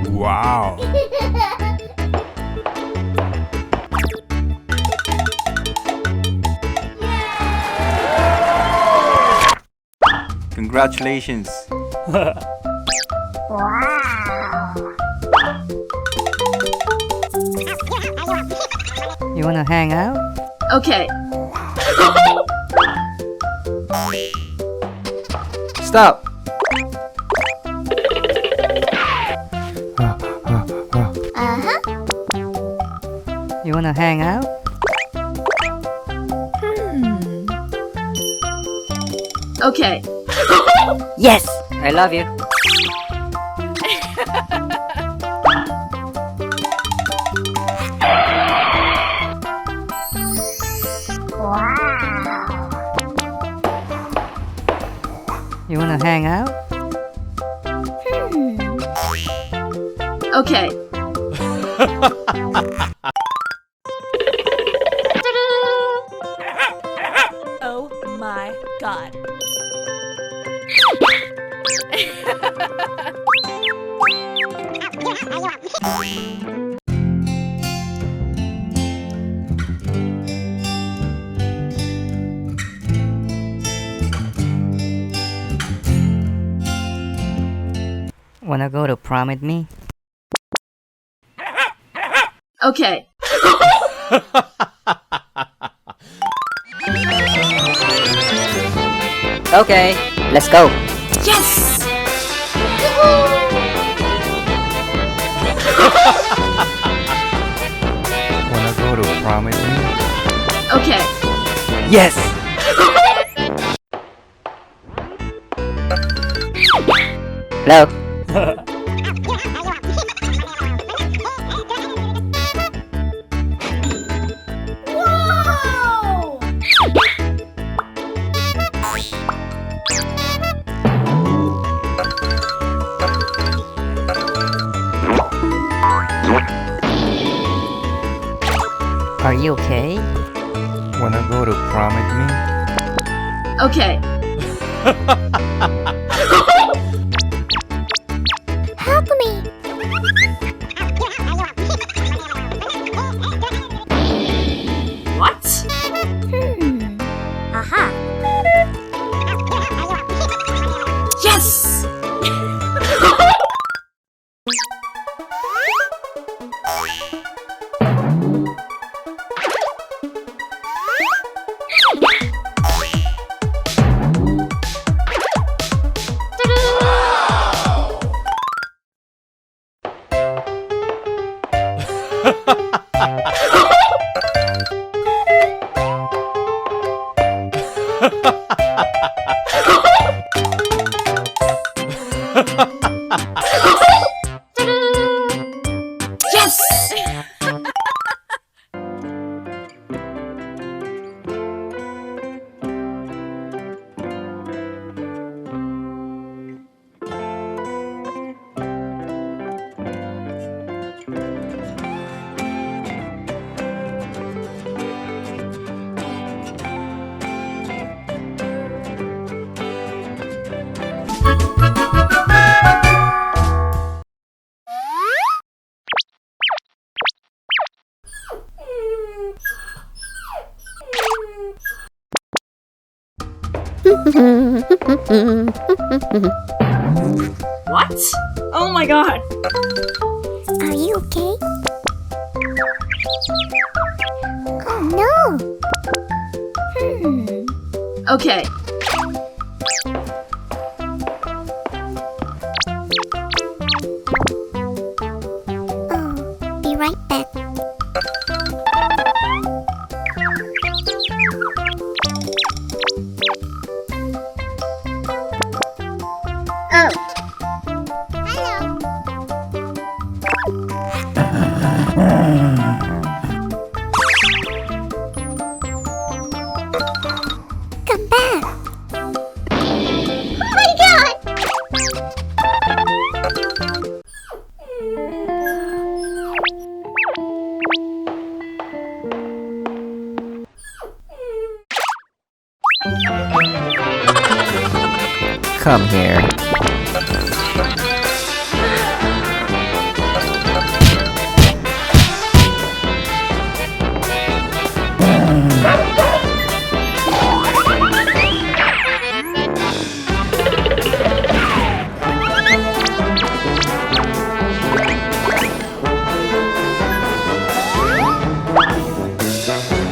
Wow. Congratulations. You wanna hang out? Okay. Stop. You wanna hang out? Okay. Yes! I love you. You wanna hang out? Okay. Oh my god. Wanna go to prom with me? Okay. Okay, let's go. Yes! Wanna go to prom with me? Okay. Yes! Hello? Whoa! Are you okay? Wanna go to prom with me? Okay. Help me! What? Aha! Yes! Yes! What? Oh my god! Are you okay? Oh no! Okay. Oh, be right back. Oh. Hello. Come back. Come here.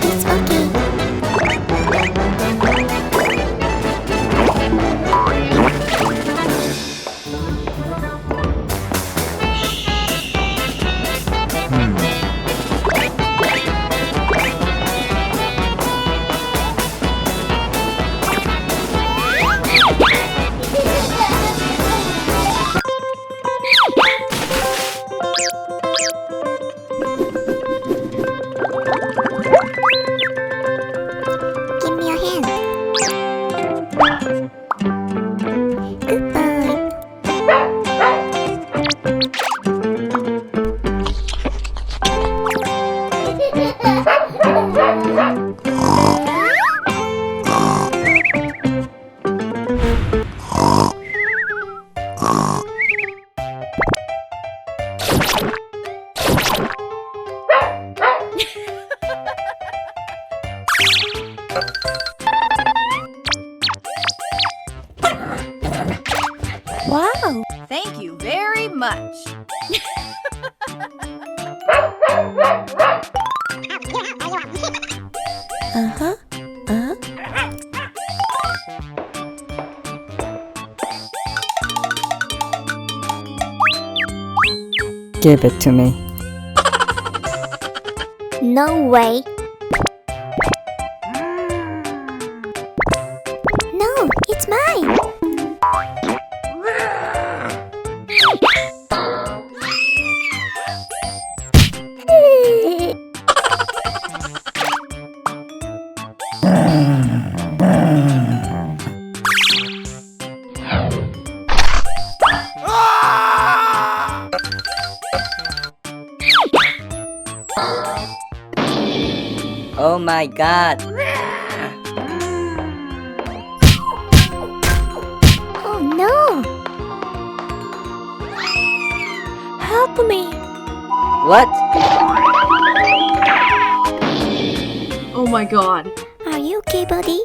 It's okay. Give me your hand. Good boy. Wow. Thank you very much. Uh-huh. Give it to me. No way. No, it's mine. Oh my god. Oh no. Help me. What? Oh my god. Are you okay, buddy?